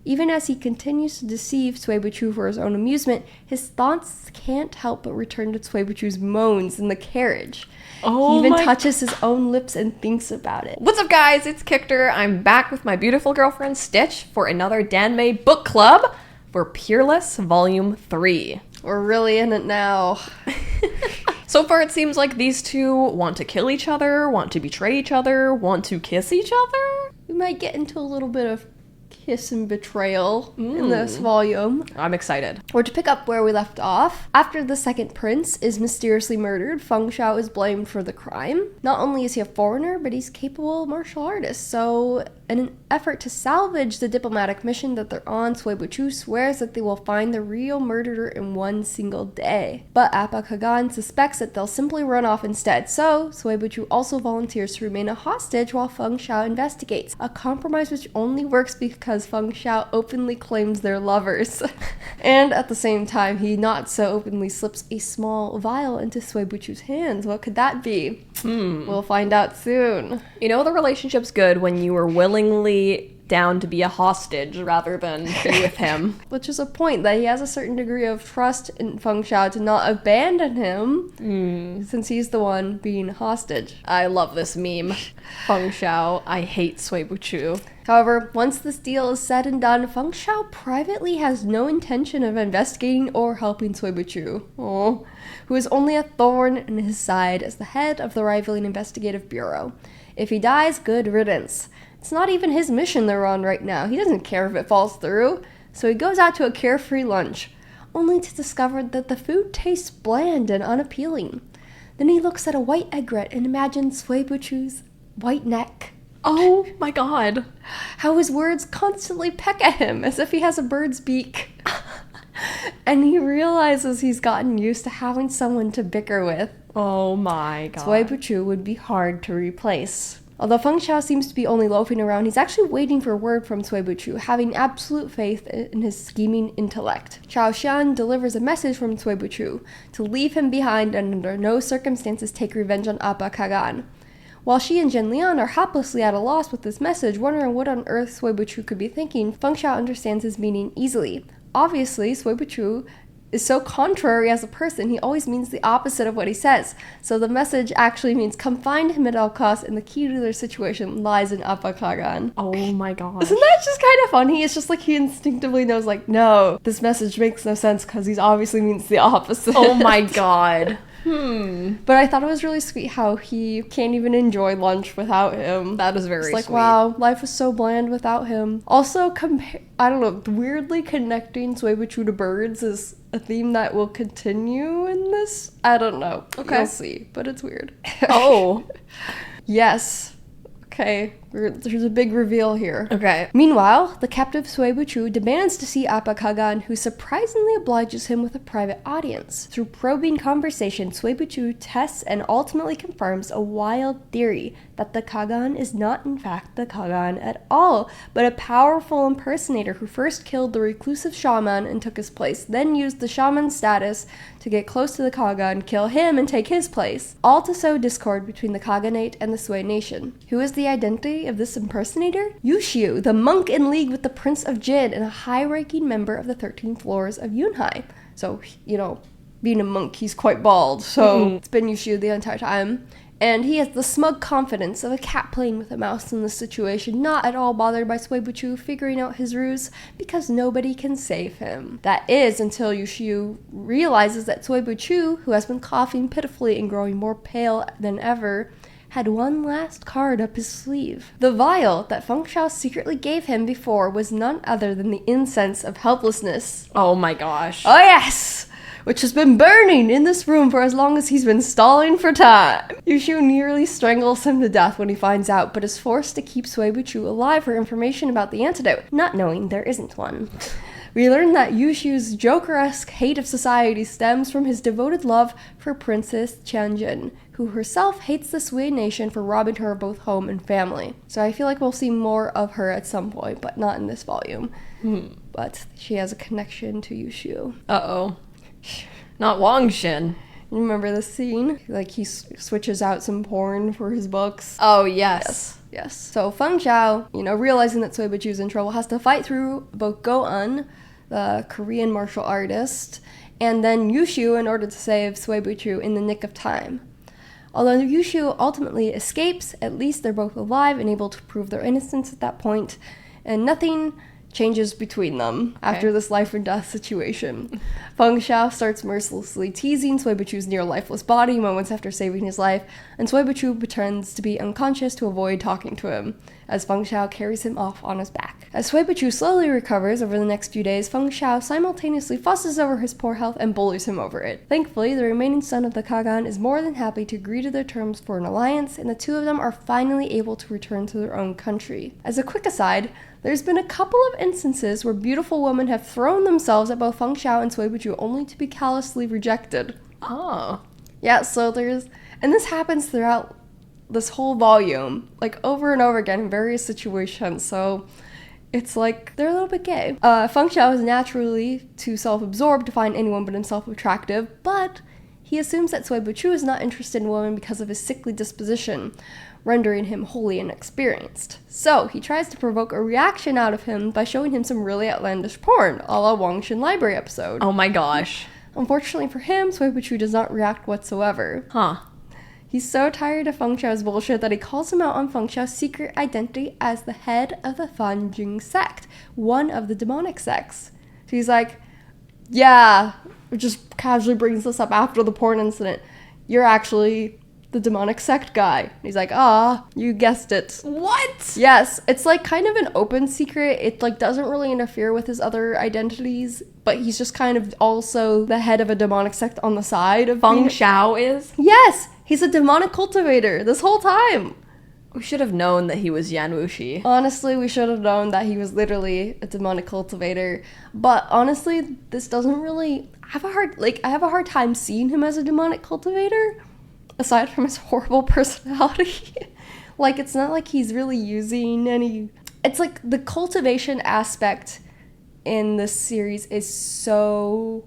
Even as he continues to deceive Cui Buqu for his own amusement, his thoughts can't help but return to Cui Buqu's moans in the carriage. He even touches his own lips and thinks about it. What's up, guys? It's Kictor. I'm back with my beautiful girlfriend Stitch for another Danmei Book Club for Peerless Volume 3. We're really in it now. So far, it seems like these two want to kill each other, want to betray each other, want to kiss each other. We might get into a little bit of kiss and betrayal in this volume. I'm excited. Or to pick up where we left off, after the second prince is mysteriously murdered, Feng Xiao is blamed for the crime. Not only is he a foreigner, but he's capable martial artist, so in an effort to salvage the diplomatic mission that they're on, Cui Buqu swears that they will find the real murderer in one single day. But Appa Kagan suspects that they'll simply run off instead, so Cui Buqu also volunteers to remain a hostage while Feng Xiao investigates, a compromise which only works because Feng Xiao openly claims they're lovers. And at the same time, he not so openly slips a small vial into Cui Buqu's hands. What could that be? We'll find out soon. You know, the relationship's good when you were willingly down to be a hostage rather than be with him. Which is a point that he has a certain degree of trust in Feng Xiao to not abandon him since he's the one being hostage. I love this meme. Feng Xiao, I hate Cui Buqu. However, once this deal is said and done, Feng Xiao privately has no intention of investigating or helping Cui Buqu, who is only a thorn in his side as the head of the rivaling investigative bureau. If he dies, good riddance. It's not even his mission they're on right now. He doesn't care if it falls through. So he goes out to a carefree lunch, only to discover that the food tastes bland and unappealing. Then he looks at a white aigrette and imagines Cui Buqu's white neck. Oh my god. How his words constantly peck at him as if he has a bird's beak. And he realizes he's gotten used to having someone to bicker with. Oh my god. Cui Buqu would be hard to replace. Although Feng Xiao seems to be only loafing around, he's actually waiting for word from Cui Buqu, having absolute faith in his scheming intellect. Chao Xian delivers a message from Cui Buqu to leave him behind and under no circumstances take revenge on Appa Kagan. While she and Jin Lian are hopelessly at a loss with this message, wondering what on earth Cui Buqu could be thinking, Feng Xiao understands his meaning easily. Obviously, Cui Buqu is so contrary as a person, he always means the opposite of what he says. So the message actually means come find him at all costs, and the key to their situation lies in Appa Kagan. Oh my god. Isn't that just kind of funny? It's just like he instinctively knows, like, no, this message makes no sense because he obviously means the opposite. Oh my god. But I thought it was really sweet how he can't even enjoy lunch without him. That is very It's like, sweet. wow, life was so bland without him. Also, I don't know, weirdly connecting Cui Buqu to birds is a theme that will continue in this. I don't know. Okay. You'll see, but it's weird. Oh. Yes. Okay, there's a big reveal here. Okay. Meanwhile, the captive Cui Buqu demands to see Appa Kagan, who surprisingly obliges him with a private audience. Through probing conversation, Cui Buqu tests and ultimately confirms a wild theory that the Kagan is not in fact the Kagan at all, but a powerful impersonator who first killed the reclusive shaman and took his place, then used the shaman's status to get close to the Kagan, kill him, and take his place, all to sow discord between the Kaganate and the Sui nation. Who is the identity of this impersonator? Yushiu, the monk in league with the Prince of Jin and a high-ranking member of the 13 floors of Yunhai. So, you know, being a monk, he's quite bald, so it's been Yushiu the entire time. And he has the smug confidence of a cat playing with a mouse in this situation, not at all bothered by Cui Buqu figuring out his ruse, because nobody can save him. That is until Yushiu realizes that Cui Buqu, who has been coughing pitifully and growing more pale than ever, had one last card up his sleeve. The vial that Feng Xiao secretly gave him before was none other than the incense of helplessness. Oh my gosh. Oh yes! Which has been burning in this room for as long as he's been stalling for time. Yushu nearly strangles him to death when he finds out, but is forced to keep Cui Buqu alive for information about the antidote, not knowing there isn't one. We learn that Yushu's Joker-esque hate of society stems from his devoted love for Princess Tianjin, who herself hates the Sui nation for robbing her of both home and family. So I feel like we'll see more of her at some point, but not in this volume. But she has a connection to Yushu. Uh-oh. Not Wang Xin. You remember this scene? Like, he switches out some porn for his books. Oh, yes. Yes. So Feng Xiao, realizing that Sui Buqu's in trouble, has to fight through both Go-eun, the Korean martial artist, and then Yushu in order to save Sui Buqu in the nick of time. Although Yushu ultimately escapes, at least they're both alive and able to prove their innocence at that point, and nothing changes between them after this life and death situation. Feng Xiao starts mercilessly teasing Sui Buqu's near lifeless body moments after saving his life, and Sui Buqu pretends to be unconscious to avoid talking to him, as Feng Xiao carries him off on his back. As Sui Buqu slowly recovers over the next few days, Feng Xiao simultaneously fusses over his poor health and bullies him over it. Thankfully, the remaining son of the Kagan is more than happy to agree to their terms for an alliance, and the two of them are finally able to return to their own country. As a quick aside, there's been a couple of instances where beautiful women have thrown themselves at both Feng Xiao and Sui Buqu only to be callously rejected. Oh. Yeah, so and this happens throughout this whole volume, like over and over again in various situations, so it's like they're a little bit gay. Feng Xiao is naturally too self-absorbed to find anyone but himself attractive, but he assumes that Sui Buqu is not interested in women because of his sickly disposition, rendering him wholly inexperienced. So he tries to provoke a reaction out of him by showing him some really outlandish porn, a la Wang Xin Library episode. Oh my gosh. Unfortunately for him, Sui Buqu does not react whatsoever. Huh. He's so tired of Feng Xiao's bullshit that he calls him out on Feng Xiao's secret identity as the head of the Fanjing sect, one of the demonic sects. So he's like, yeah, just casually brings this up after the porn incident. You're actually the demonic sect guy. And he's like, you guessed it. What? Yes, it's like kind of an open secret. It like doesn't really interfere with his other identities, but he's just kind of also the head of a demonic sect on the side of Feng Xiao is? Yes, he's a demonic cultivator this whole time. We should have known that he was Yan Wuxi. Honestly, we should have known that he was literally a demonic cultivator. But honestly, this doesn't really I have a hard time seeing him as a demonic cultivator. Aside from his horrible personality. Like, it's not like he's really using any... It's like the cultivation aspect in this series is so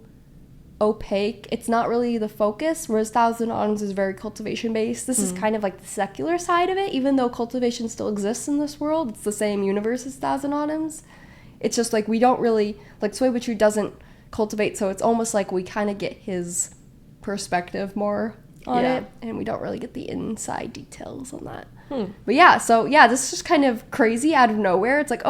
opaque. It's not really the focus, whereas Thousand Autumns is very cultivation-based. This is kind of like the secular side of it, even though cultivation still exists in this world. It's the same universe as Thousand Autumns. It's just like we don't really... Like, Sui Buqu doesn't cultivate, so it's almost like we kind of get his perspective more on it, and we don't really get the inside details on that. But this is just kind of crazy out of nowhere. It's like,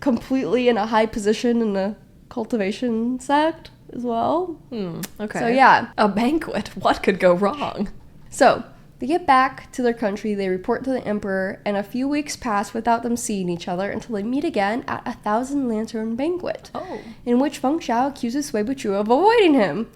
completely in a high position in the cultivation sect as well. Okay. So a banquet. What could go wrong? So they get back to their country, they report to the emperor, and a few weeks pass without them seeing each other until they meet again at a 1,000-lantern banquet, in which Feng Xiao accuses Sui Buqu of avoiding him.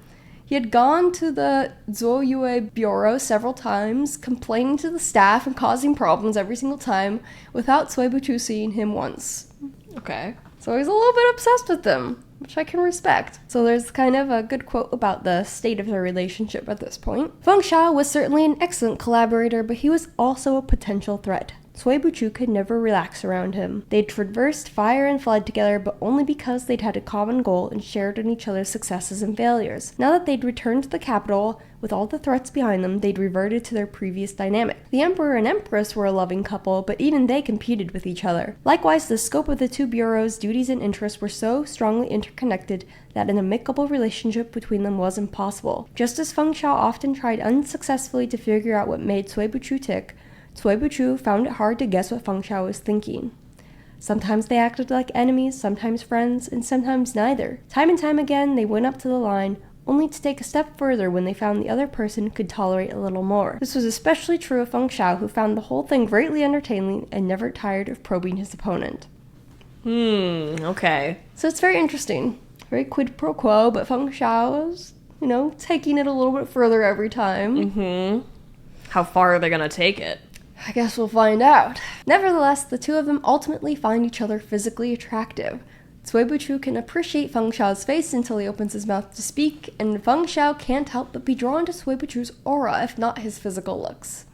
He had gone to the Zhuoyue bureau several times, complaining to the staff and causing problems every single time, without Sui Buqu seeing him once. Okay. So he's a little bit obsessed with them, which I can respect. So there's kind of a good quote about the state of their relationship at this point. Feng Xiao was certainly an excellent collaborator, but he was also a potential threat. Sui Buqu could never relax around him. They'd traversed fire and flood together, but only because they'd had a common goal and shared in each other's successes and failures. Now that they'd returned to the capital, with all the threats behind them, they'd reverted to their previous dynamic. The emperor and empress were a loving couple, but even they competed with each other. Likewise, the scope of the two bureaus' duties and interests were so strongly interconnected that an amicable relationship between them was impossible. Just as Feng Xiao often tried unsuccessfully to figure out what made Sui Buqu tick, Sui Buqu found it hard to guess what Feng Xiao was thinking. Sometimes they acted like enemies, sometimes friends, and sometimes neither. Time and time again, they went up to the line, only to take a step further when they found the other person could tolerate a little more. This was especially true of Feng Xiao, who found the whole thing greatly entertaining and never tired of probing his opponent. Okay. So it's very interesting. Very quid pro quo, but Feng Xiao is, taking it a little bit further every time. How far are they gonna take it? I guess we'll find out. Nevertheless, the two of them ultimately find each other physically attractive. Sui Buqu can appreciate Feng Xiao's face until he opens his mouth to speak, and Feng Xiao can't help but be drawn to Sui Buqu's aura, if not his physical looks.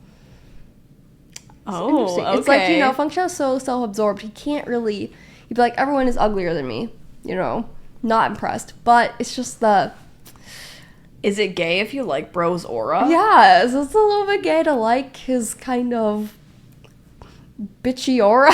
Okay. It's like, Feng Xiao's so self-absorbed, he can't really... He'd be like, everyone is uglier than me, not impressed. But it's just the... Is it gay if you like bro's aura? Yeah, so it's a little bit gay to like his kind of bitchy aura.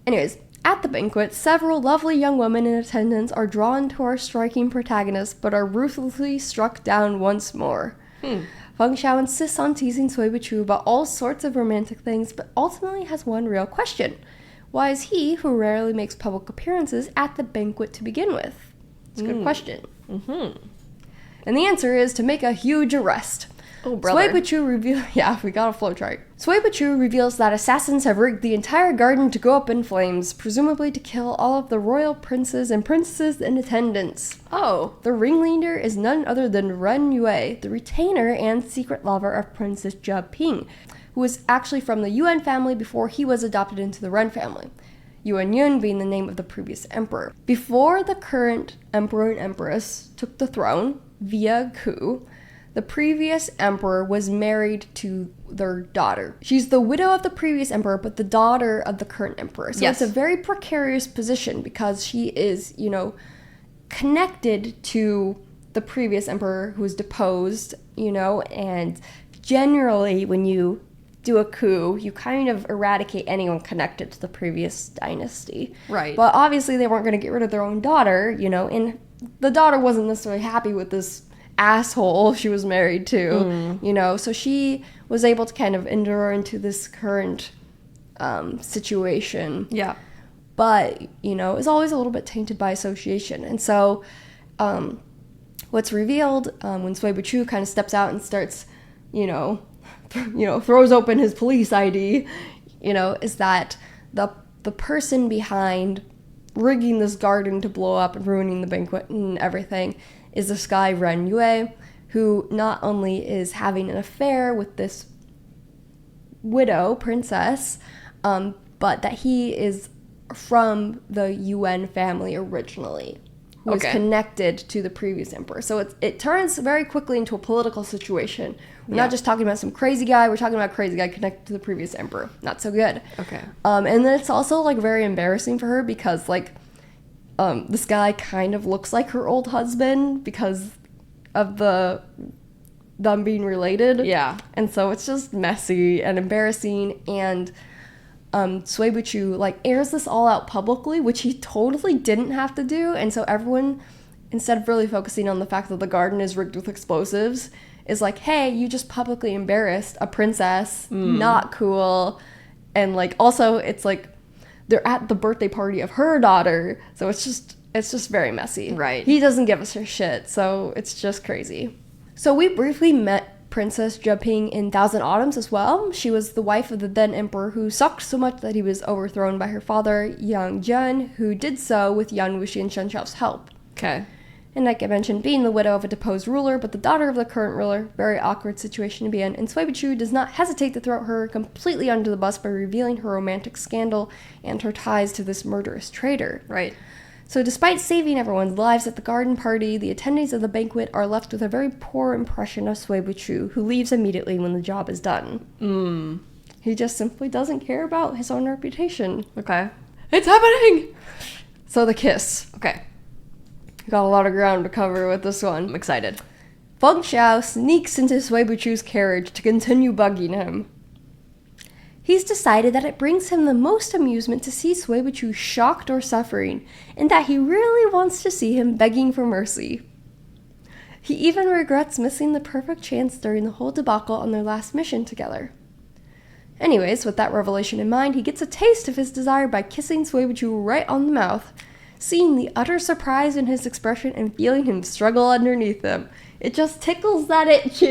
Anyways, at the banquet, several lovely young women in attendance are drawn to our striking protagonist, but are ruthlessly struck down once more. Feng Xiao insists on teasing Sui Buqu about all sorts of romantic things, but ultimately has one real question. Why is he, who rarely makes public appearances, at the banquet to begin with? It's a good question. And the answer is to make a huge arrest. Oh, brother. Sui Buqu we got a flowchart. Sui Buqu reveals that assassins have rigged the entire garden to go up in flames, presumably to kill all of the royal princes and princesses in attendance. Oh. The ringleader is none other than Ren Yue, the retainer and secret lover of Princess Jia Ping, who was actually from the Yuan family before he was adopted into the Ren family. Yuan Yun being the name of the previous emperor. Before the current emperor and empress took the throne via coup, the previous emperor was married to their daughter. She's the widow of the previous emperor, but the daughter of the current emperor. So Yes. it's a very precarious position because she is, connected to the previous emperor who was deposed, and generally when you do a coup, you kind of eradicate anyone connected to the previous dynasty. Right. But obviously they weren't going to get rid of their own daughter, and the daughter wasn't necessarily happy with this asshole she was married to, so she was able to kind of endure into this current situation. Yeah. But, is always a little bit tainted by association. And so what's revealed when Sui Buqu kind of steps out and starts, throws open his police ID, is that the person behind rigging this garden to blow up and ruining the banquet and everything is this guy, Ren Yue, who not only is having an affair with this widow princess, but that he is from the Yuan family originally, who is connected to the previous emperor. So it turns very quickly into a political situation. We're not just talking about some crazy guy, we're talking about a crazy guy connected to the previous emperor. Not so good. Okay. And then it's also, very embarrassing for her because, this guy kind of looks like her old husband because of them being related. Yeah. And so it's just messy and embarrassing. And Sui Buqu, airs this all out publicly, which he totally didn't have to do. And so everyone, instead of really focusing on the fact that the garden is rigged with explosives, is like, hey, you just publicly embarrassed a princess. Not cool. And, also, it's they're at the birthday party of her daughter, so it's just very messy. Right. He doesn't give us her shit, so it's just crazy. So we briefly met Princess Jia Ping in Thousand Autumns as well. She was the wife of the then emperor who sucked so much that he was overthrown by her father, Yang Jian, who did so with Yan Wuxi and Shen Xiao's help. Okay. And like I mentioned, being the widow of a deposed ruler, but the daughter of the current ruler, very awkward situation to be in, and Sui Buqu does not hesitate to throw her completely under the bus by revealing her romantic scandal and her ties to this murderous traitor. Right. So despite saving everyone's lives at the garden party, the attendees of the banquet are left with a very poor impression of Sui Buqu, who leaves immediately when the job is done. He just simply doesn't care about his own reputation. Okay. It's happening! So the kiss. Okay. Got a lot of ground to cover with this one. I'm excited. Feng Xiao sneaks into Sui Buqu's carriage to continue bugging him. He's decided that it brings him the most amusement to see Sui Buqu shocked or suffering, and that he really wants to see him begging for mercy. He even regrets missing the perfect chance during the whole debacle on their last mission together. Anyways, with that revelation in mind, he gets a taste of his desire by kissing Sui Buqu right on the mouth, seeing the utter surprise in his expression and feeling him struggle underneath him. It just tickles that itch,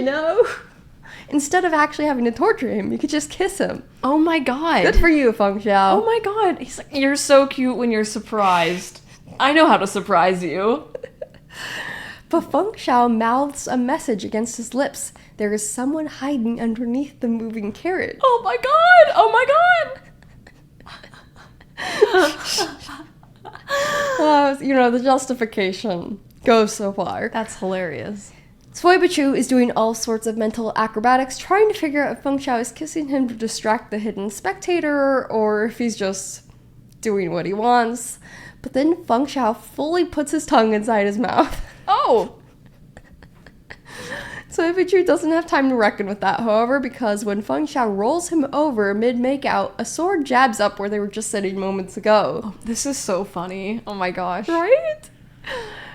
Instead of actually having to torture him, you could just kiss him. Oh my god. Good for you, Feng Xiao. Oh my god. He's like, you're so cute when you're surprised. I know how to surprise you. But Feng Xiao mouths a message against his lips. There is someone hiding underneath the moving carriage. Oh my god. Oh my god. The justification goes so far. That's hilarious. Sui Buqu is doing all sorts of mental acrobatics, trying to figure out if Feng Xiao is kissing him to distract the hidden spectator, or if he's just doing what he wants. But then Feng Xiao fully puts his tongue inside his mouth. Oh. Cui Buqu doesn't have time to reckon with that, however, because when Feng Xiao rolls him over mid-makeout, a sword jabs up where they were just sitting moments ago. Oh, this is so funny. Oh my gosh. Right?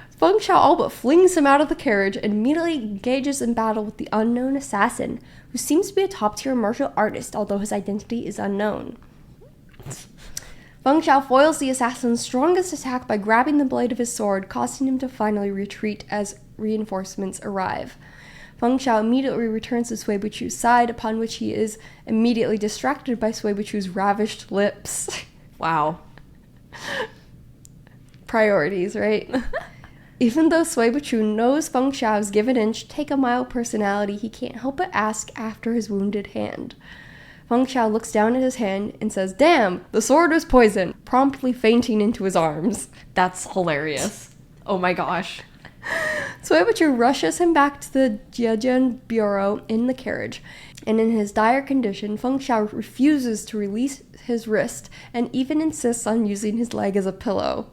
Feng Xiao all but flings him out of the carriage and immediately engages in battle with the unknown assassin, who seems to be a top-tier martial artist, although his identity is unknown. Feng Xiao foils the assassin's strongest attack by grabbing the blade of his sword, causing him to finally retreat as reinforcements arrive. Feng Xiao immediately returns to Cui Buqu's side, upon which he is immediately distracted by Cui Buqu's ravished lips. Wow. Priorities, right? Even though Cui Buqu knows Feng Xiao's give-an-inch, take-a-mile personality, he can't help but ask after his wounded hand. Feng Xiao looks down at his hand and says, "Damn, the sword was poisoned," promptly fainting into his arms. That's hilarious. Oh my gosh. Cui Buqu rushes him back to the Jiajun bureau in the carriage, and in his dire condition, Feng Xiao refuses to release his wrist and even insists on using his leg as a pillow.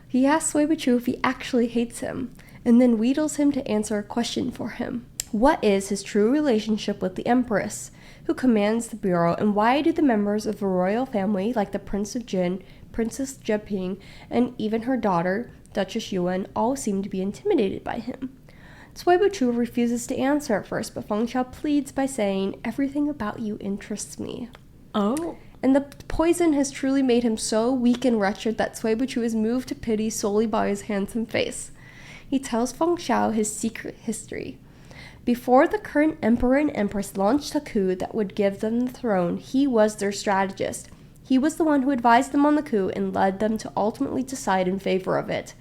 He asks Cui Buqu if he actually hates him, and then wheedles him to answer a question for him. What is his true relationship with the Empress, who commands the bureau, and why do the members of the royal family, like the Prince of Jin, Princess Jeping, and even her daughter, Duchess Yuan, all seem to be intimidated by him? Cui Buqu refuses to answer at first, but Feng Xiao pleads by saying, "Everything about you interests me." Oh. And the poison has truly made him so weak and wretched that Cui Buqu is moved to pity solely by his handsome face. He tells Feng Xiao his secret history. Before the current emperor and empress launched a coup that would give them the throne, he was their strategist. He was the one who advised them on the coup and led them to ultimately decide in favor of it.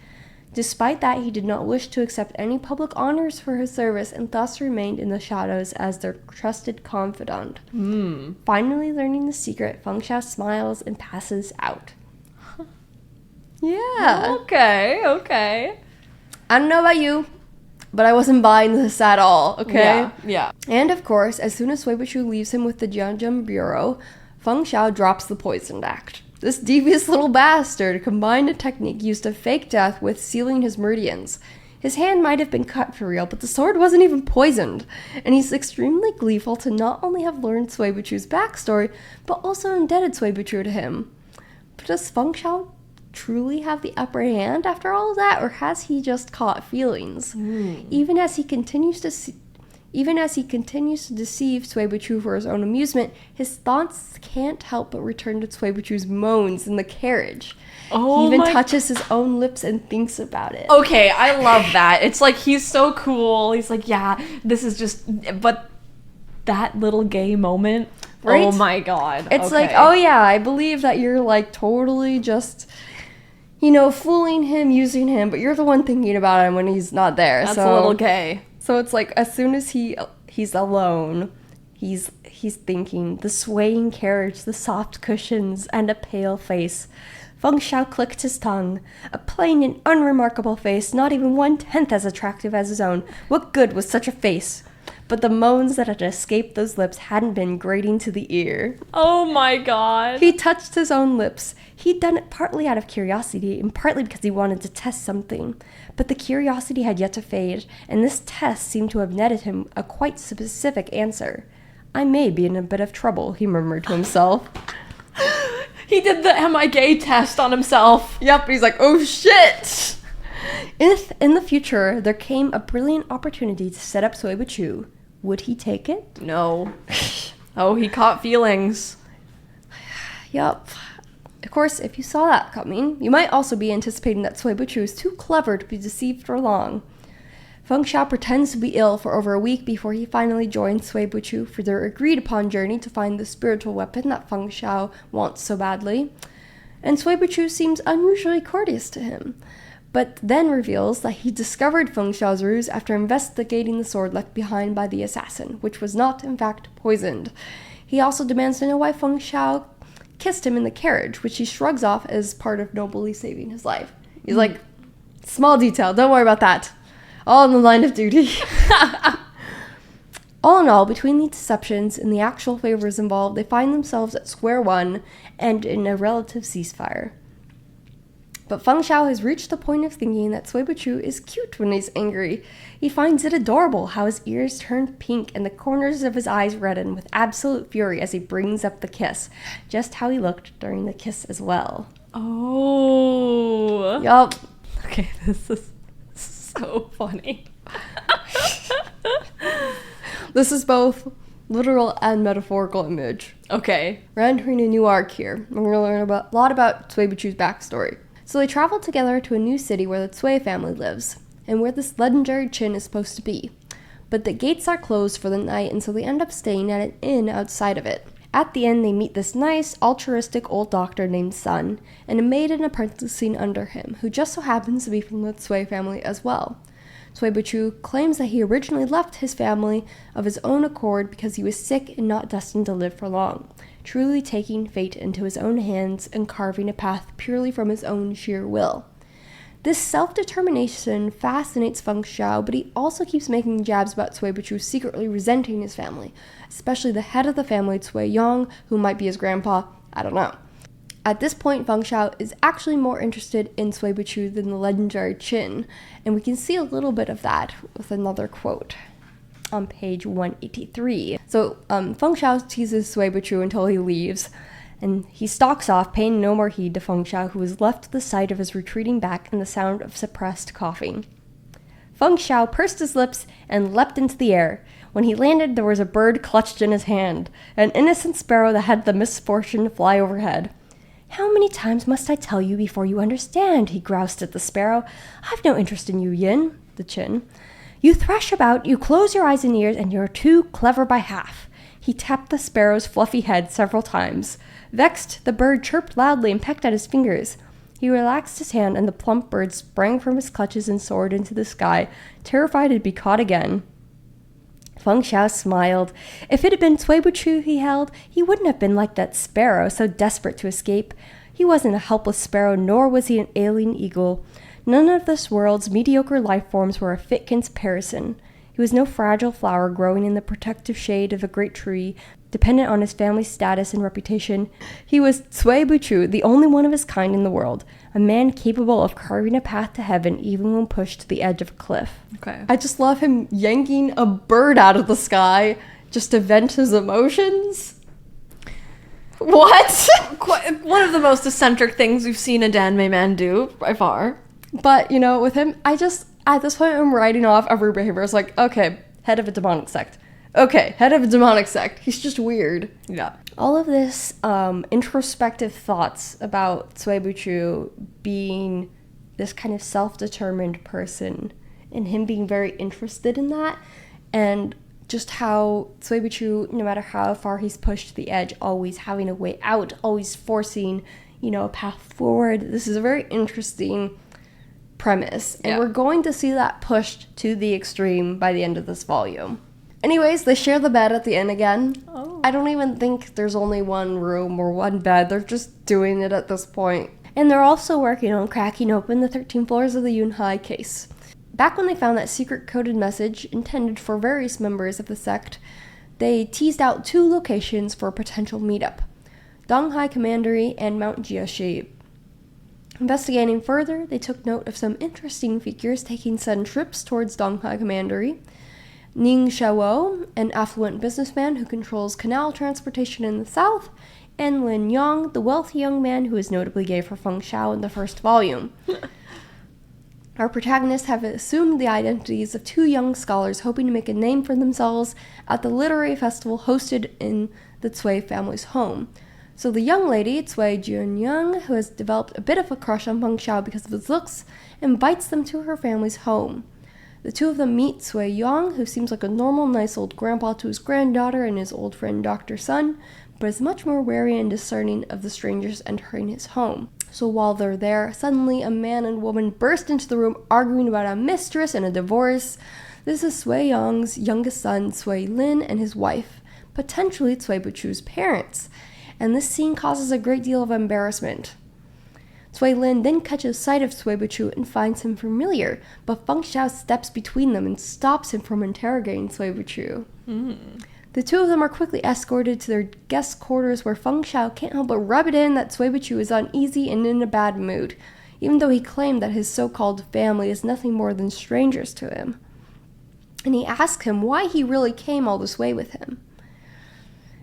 Despite that, he did not wish to accept any public honors for his service and thus remained in the shadows as their trusted confidant. Finally learning the secret, Feng Xiao smiles and passes out. Yeah. Okay. I don't know about you, but I wasn't buying this at all, okay? Yeah. And of course, as soon as Cui Buqu leaves him with the Jianzheng Bureau, Feng Xiao drops the poisoned act. This devious little bastard combined a technique used to fake death with sealing his meridians. His hand might have been cut for real, but the sword wasn't even poisoned. And he's extremely gleeful to not only have learned Cui Buqu's backstory, but also indebted Cui Buqu to him. But does Feng Xiao truly have the upper hand after all of that, or has he just caught feelings? Even as he continues to deceive Cui Buqu for his own amusement, his thoughts can't help but return to Cui Buqu's moans in the carriage. Oh, he even touches his own lips and thinks about it. Okay, I love that. It's like he's so cool. He's like, yeah, this is just... But that little gay moment... Right? Oh my god. It's like, oh yeah, I believe that you're like totally just... fooling him, using him, but you're the one thinking about him when he's not there. That's a little gay. So it's like, as soon as he's alone, he's thinking, the swaying carriage, the soft cushions, and a pale face. Feng Xiao clicked his tongue. A plain and unremarkable face, not even 1/10 as attractive as his own. What good was such a face? But the moans that had escaped those lips hadn't been grating to the ear. Oh my god. He touched his own lips. He'd done it partly out of curiosity and partly because he wanted to test something. But the curiosity had yet to fade, and this test seemed to have netted him a quite specific answer. "I may be in a bit of trouble," he murmured to himself. He did the am I gay test on himself. Yep, he's like, oh shit! If, in the future, there came a brilliant opportunity to set up Cui Buqu, would he take it? No. Oh, he caught feelings. Yup. Of course, if you saw that coming, you might also be anticipating that Cui Buqu is too clever to be deceived for long. Feng Xiao pretends to be ill for over a week before he finally joins Cui Buqu for their agreed-upon journey to find the spiritual weapon that Feng Xiao wants so badly. And Cui Buqu seems unusually courteous to him, but then reveals that he discovered Feng Xiao's ruse after investigating the sword left behind by the assassin, which was not, in fact, poisoned. He also demands to know why Feng Xiao kissed him in the carriage, which he shrugs off as part of nobly saving his life. He's like, small detail, don't worry about that. All in the line of duty. All in all, between the deceptions and the actual favors involved, they find themselves at square one and in a relative ceasefire. But Feng Xiao has reached the point of thinking that Cui Buqu is cute when he's angry. He finds it adorable how his ears turn pink and the corners of his eyes redden with absolute fury as he brings up the kiss, just how he looked during the kiss as well. Oh. Yup. Okay, this is so funny. This is both literal and metaphorical image. Okay. We're entering a new arc here. We're going to learn a lot about Cui Buqu's backstory. So they travel together to a new city where the Cui family lives, and where this legendary Qin is supposed to be. But the gates are closed for the night, and so they end up staying at an inn outside of it. At the inn, they meet this nice, altruistic old doctor named Sun, and a maiden apprenticing under him, who just so happens to be from the Cui family as well. Cui Buqu claims that he originally left his family of his own accord because he was sick and not destined to live for long, truly taking fate into his own hands and carving a path purely from his own sheer will. This self-determination fascinates Feng Xiao, but he also keeps making jabs about Cui Buqu secretly resenting his family, especially the head of the family, Cui Yang, who might be his grandpa, I don't know. At this point, Feng Xiao is actually more interested in Cui Buqu than the legendary Qin, and we can see a little bit of that with another quote on page 183. So, Feng Xiao teases Cui Buqu until he leaves, and he stalks off, paying no more heed to Feng Xiao, who is left to the sight of his retreating back and the sound of suppressed coughing. Feng Xiao pursed his lips and leapt into the air. When he landed, there was a bird clutched in his hand, an innocent sparrow that had the misfortune to fly overhead. "How many times must I tell you before you understand?" he groused at the sparrow. "I've no interest in you, Yin," the Qin. "You thrash about, you close your eyes and ears, and you're too clever by half." He tapped the sparrow's fluffy head several times. Vexed, the bird chirped loudly and pecked at his fingers. He relaxed his hand, and the plump bird sprang from his clutches and soared into the sky, terrified to be caught again. Feng Xiao smiled. If it had been Cui Buqu he held, he wouldn't have been like that sparrow, so desperate to escape. He wasn't a helpless sparrow, nor was he an alien eagle. None of this world's mediocre life forms were a fit comparison. He was no fragile flower growing in the protective shade of a great tree, dependent on his family's status and reputation. He was Cui Buqu, the only one of his kind in the world, a man capable of carving a path to heaven even when pushed to the edge of a cliff. Okay. I just love him yanking a bird out of the sky just to vent his emotions. What? One of the most eccentric things we've seen a Danmei man do, by far. But, you know, with him, at this point, I'm writing off every behavior. It's like, okay, head of a demonic sect. Okay, head of a demonic sect. He's just weird. Yeah. All of this introspective thoughts about Cui Buqu being this kind of self-determined person and him being very interested in that, and just how Cui Buqu, no matter how far he's pushed to the edge, always having a way out, always forcing, a path forward. This is a very interesting premise, and we're going to see that pushed to the extreme by the end of this volume. Anyways, they share the bed at the inn again. Oh. I don't even think there's only one room or one bed. They're just doing it at this point. And they're also working on cracking open the 13 floors of the Yunhai case. Back when they found that secret coded message intended for various members of the sect, they teased out 2 locations for a potential meetup: Donghai Commandery and Mount Jiashi. Investigating further, they took note of some interesting figures taking sudden trips towards Donghai Commandery. Ning Xiaowo, an affluent businessman who controls canal transportation in the south, and Lin Yang, the wealthy young man who is notably gay for Feng Xiao in the first volume. Our protagonists have assumed the identities of 2 young scholars hoping to make a name for themselves at the literary festival hosted in the Cui family's home. So the young lady, Cui Junyang, who has developed a bit of a crush on Feng Xiao because of his looks, invites them to her family's home. The 2 of them meet Cui Yang, who seems like a normal, nice old grandpa to his granddaughter and his old friend Dr. Sun, but is much more wary and discerning of the strangers entering his home. So while they're there, suddenly a man and woman burst into the room arguing about a mistress and a divorce. This is Cui Yang's youngest son, Cui Lin, and his wife, potentially Cui Buqu's parents, and this scene causes a great deal of embarrassment. Cui Lin then catches sight of Cui Buqu and finds him familiar, but Feng Xiao steps between them and stops him from interrogating Cui Buqu. The 2 of them are quickly escorted to their guest quarters, where Feng Xiao can't help but rub it in that Cui Buqu is uneasy and in a bad mood. even though he claimed that his so-called family is nothing more than strangers to him. And he asked him why he really came all this way with him.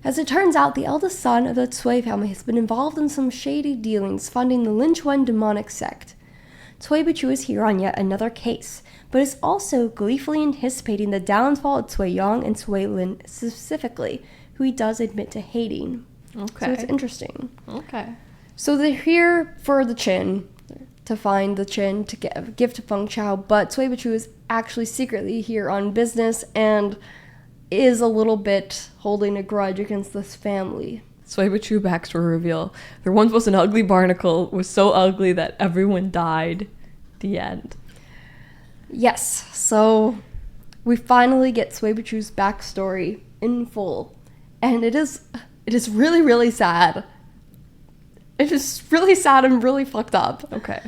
As it turns out, the eldest son of the Cui family has been involved in some shady dealings funding the Linchuan demonic sect. Cui Buqu is here on yet another case, but is also gleefully anticipating the downfall of Cui Yang and Cui Lin specifically, who he does admit to hating. Okay. So it's interesting. Okay. So they're here for the Qin, to find the Qin to give to Feng Xiao, but Cui Buqu is actually secretly here on business and is a little bit holding a grudge against this family. Cui Buqu backstory reveal. There once was an ugly barnacle, was so ugly that everyone died. The end. Yes, so we finally get Cui Buqu's backstory in full, and it is really, really sad. It is really sad and really fucked up. Okay.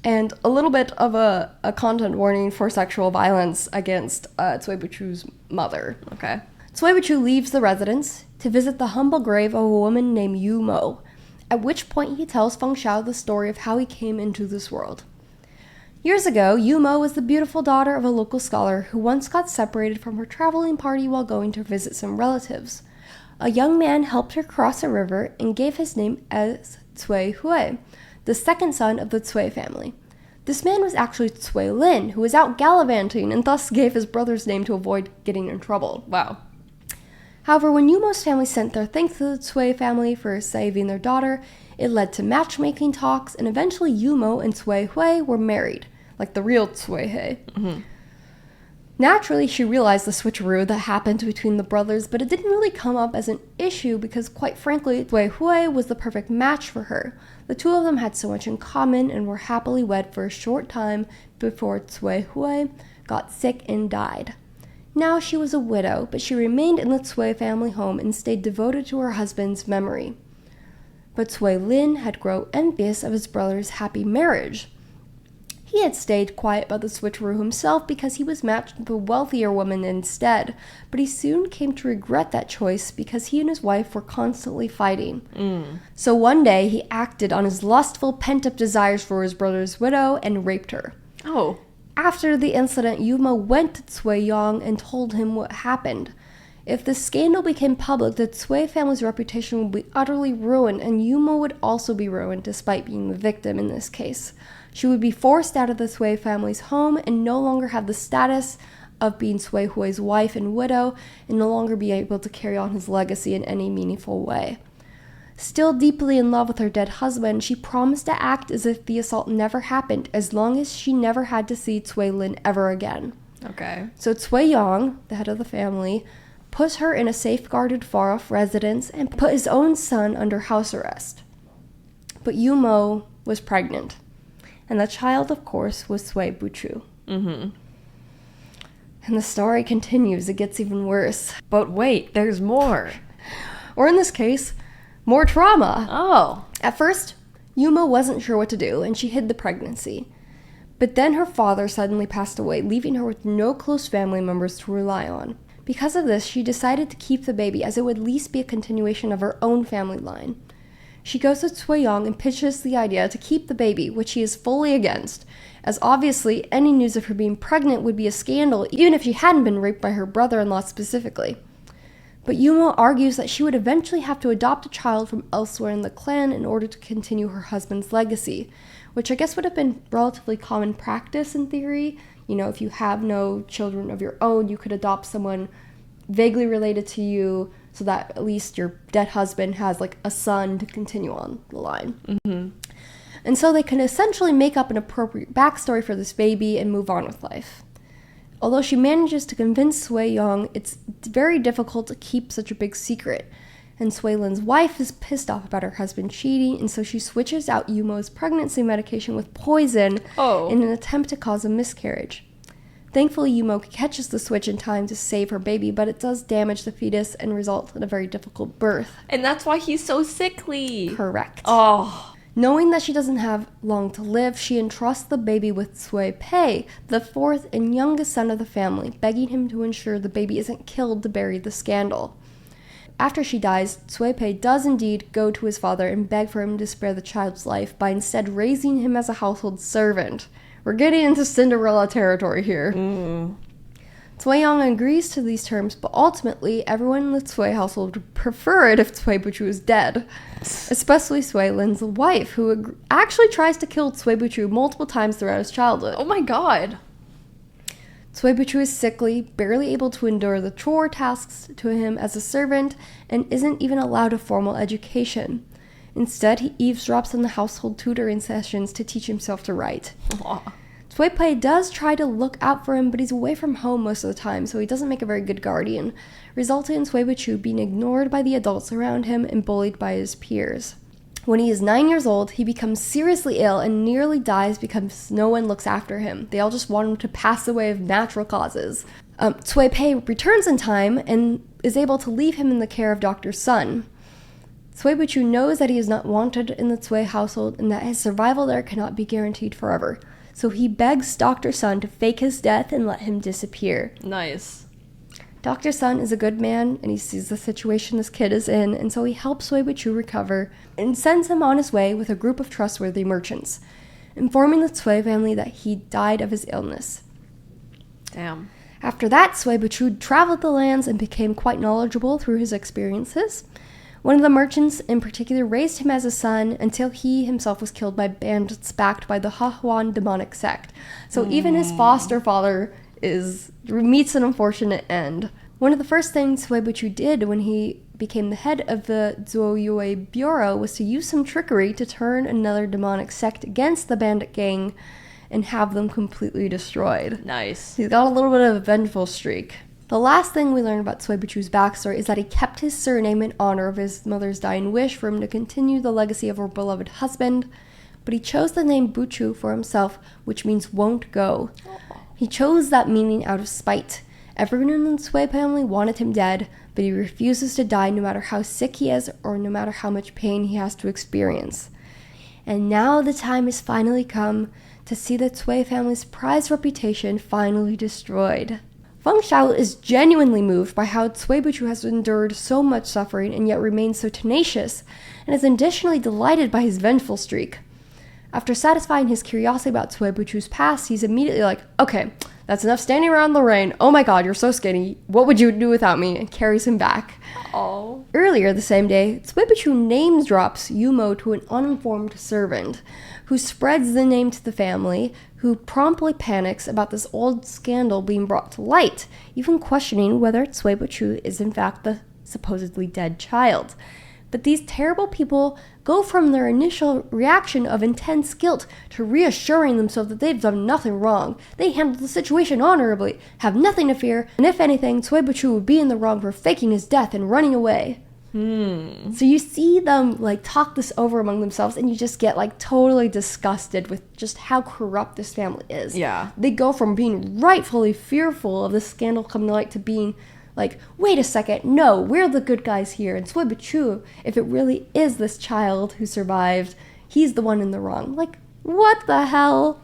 And a little bit of a content warning for sexual violence against Cui Buqu's mother. Okay. Cui Buqu leaves the residence to visit the humble grave of a woman named Yu Mo, at which point he tells Feng Xiao the story of how he came into this world. Years ago, Yu Mo was the beautiful daughter of a local scholar who once got separated from her traveling party while going to visit some relatives. A young man helped her cross a river and gave his name as Cui Hui, the second son of the Cui family. This man was actually Cui Lin, who was out gallivanting and thus gave his brother's name to avoid getting in trouble. Wow. However, when Yu Mo's family sent their thanks to the Cui family for saving their daughter, it led to matchmaking talks, and eventually Yu Mo and Cui Hui were married, like the real Cui Hui. Mm-hmm. Naturally, she realized the switcheroo that happened between the brothers, but it didn't really come up as an issue because, quite frankly, Cui Hui was the perfect match for her. The two of them had so much in common and were happily wed for a short time before Cui Hui got sick and died. Now she was a widow, but she remained in the Cui family home and stayed devoted to her husband's memory. But Cui Lin had grown envious of his brother's happy marriage. He had stayed quiet about the switcheroo himself because he was matched with a wealthier woman instead, but he soon came to regret that choice because he and his wife were constantly fighting. So one day he acted on his lustful pent-up desires for his brother's widow and raped her. Oh. After the incident, Yu Mo went to Cui Yang and told him what happened. If the scandal became public, the Cui family's reputation would be utterly ruined, and Yu Mo would also be ruined despite being the victim in this case. She would be forced out of the Cui family's home and no longer have the status of being Cui Hui's wife and widow, and no longer be able to carry on his legacy in any meaningful way. Still deeply in love with her dead husband, she promised to act as if the assault never happened, as long as she never had to see Cui Lin ever again. Okay. So Cui Yang, the head of the family, put her in a safeguarded far-off residence and put his own son under house arrest. But Yu Mo was pregnant, and the child, of course, was Cui Buqu. Mm-hmm. And the story continues. It gets even worse. But wait, there's more. Or in this case, more trauma. Oh. At first, Yu Mo wasn't sure what to do, and she hid the pregnancy. But then her father suddenly passed away, leaving her with no close family members to rely on. Because of this, she decided to keep the baby, as it would at least be a continuation of her own family line. She goes to Cui Yang and pitches the idea to keep the baby, which he is fully against, as obviously any news of her being pregnant would be a scandal, even if she hadn't been raped by her brother-in-law specifically. But Yu Mo argues that she would eventually have to adopt a child from elsewhere in the clan in order to continue her husband's legacy, which I guess would have been relatively common practice in theory. You know, if you have no children of your own, you could adopt someone vaguely related to you so that at least your dead husband has like a son to continue on the line. Mm-hmm. And so they can essentially make up an appropriate backstory for this baby and move on with life. Although she manages to convince Cui Yang, it's very difficult to keep such a big secret. And Cui Lin's wife is pissed off about her husband cheating, and so she switches out Yu Mo's pregnancy medication with poison in an attempt to cause a miscarriage. Thankfully, Yu Mo catches the switch in time to save her baby, but it does damage the fetus and result in a very difficult birth. And that's why he's so sickly. Correct. Oh. Knowing that she doesn't have long to live, she entrusts the baby with Cui Pei, the fourth and youngest son of the family, begging him to ensure the baby isn't killed to bury the scandal. after she dies, Cui Pei does indeed go to his father and beg for him to spare the child's life by instead raising him as a household servant. We're getting into Cinderella territory here. Cui Yang agrees to these terms, but ultimately everyone in the Cui household would prefer it if Cui Buqu was dead. Especially Cui Lin's wife, who actually tries to kill Cui Buqu multiple times throughout his childhood. Oh my god. Cui Buqu is sickly, barely able to endure the chore tasks to him as a servant, and isn't even allowed a formal education. Instead, he eavesdrops on the household tutoring sessions to teach himself to write. Cui Pei does try to look out for him, but he's away from home most of the time, so he doesn't make a very good guardian, resulting in Cui Buqu being ignored by the adults around him and bullied by his peers. When he is 9 years old, he becomes seriously ill and nearly dies because no one looks after him. They all just want him to pass away of natural causes. Cui Pei returns in time and is able to leave him in the care of Dr. Sun. Cui Buqu knows that he is not wanted in the Cui household and that his survival there cannot be guaranteed forever. So he begs Dr. Sun to fake his death and let him disappear. Nice. Dr. Sun is a good man, and he sees the situation this kid is in, and so he helps Cui Buqu recover and sends him on his way with a group of trustworthy merchants, informing the Cui family that he died of his illness. Damn. After that, Cui Buqu traveled the lands and became quite knowledgeable through his experiences. One of the merchants in particular raised him as a son until he himself was killed by bandits backed by the Hahuan demonic sect. So even his foster father meets an unfortunate end. One of the first things Cui Buqu did when he became the head of the Zhuoyue Bureau was to use some trickery to turn another demonic sect against the bandit gang and have them completely destroyed. Nice. He's got a little bit of a vengeful streak. The last thing we learn about Cui Buqu's backstory is that he kept his surname in honor of his mother's dying wish for him to continue the legacy of her beloved husband, but he chose the name Buqu for himself, which means won't go. He chose that meaning out of spite. Everyone in the Cui family wanted him dead, but he refuses to die no matter how sick he is or no matter how much pain he has to experience. And now the time has finally come to see the Cui family's prized reputation finally destroyed. Feng Xiao is genuinely moved by how Cui Buqu has endured so much suffering and yet remains so tenacious, and is additionally delighted by his vengeful streak. After satisfying his curiosity about Cui Buqu's past, he's immediately like, okay, that's enough standing around in the rain. Oh my god, you're so skinny. What would you do without me? And carries him back. Oh. Earlier the same day, Cui Buqu name drops Yumo to an uninformed servant, who spreads the name to the family, who promptly panics about this old scandal being brought to light, even questioning whether Cui Buqu is in fact the supposedly dead child. But these terrible people go from their initial reaction of intense guilt to reassuring themselves that they've done nothing wrong. They handled the situation honorably, have nothing to fear, and if anything, Cui Buqu would be in the wrong for faking his death and running away. So you see them talk this over among themselves, and you just get totally disgusted with just how corrupt this family is. Yeah. They go from being rightfully fearful of this scandal coming to light to being wait a second, no, we're the good guys here, and Cui Buqu, if it really is this child who survived, he's the one in the wrong. What the hell?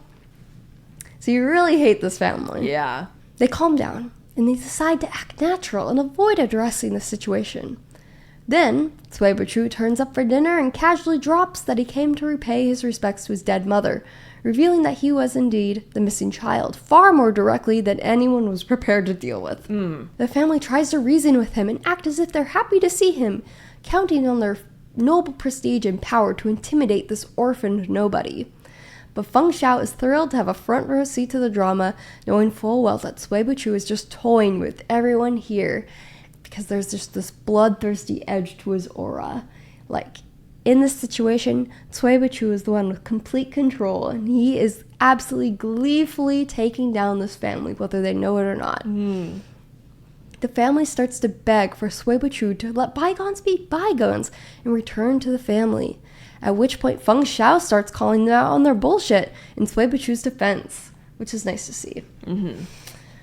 So you really hate this family. Yeah. They calm down, and they decide to act natural and avoid addressing the situation. Then, Cui Buqu turns up for dinner and casually drops that he came to repay his respects to his dead mother, revealing that he was indeed the missing child, far more directly than anyone was prepared to deal with. The family tries to reason with him and act as if they're happy to see him, counting on their noble prestige and power to intimidate this orphaned nobody. But Feng Xiao is thrilled to have a front row seat to the drama, knowing full well that Cui Buqu is just toying with everyone here, because there's just this bloodthirsty edge to his aura. In this situation, Cui Buqu is the one with complete control, and he is absolutely gleefully taking down this family, whether they know it or not. The family starts to beg for Cui Buqu to let bygones be bygones and return to the family, at which point Feng Xiao starts calling them out on their bullshit in Cui Buqu's defense, which is nice to see.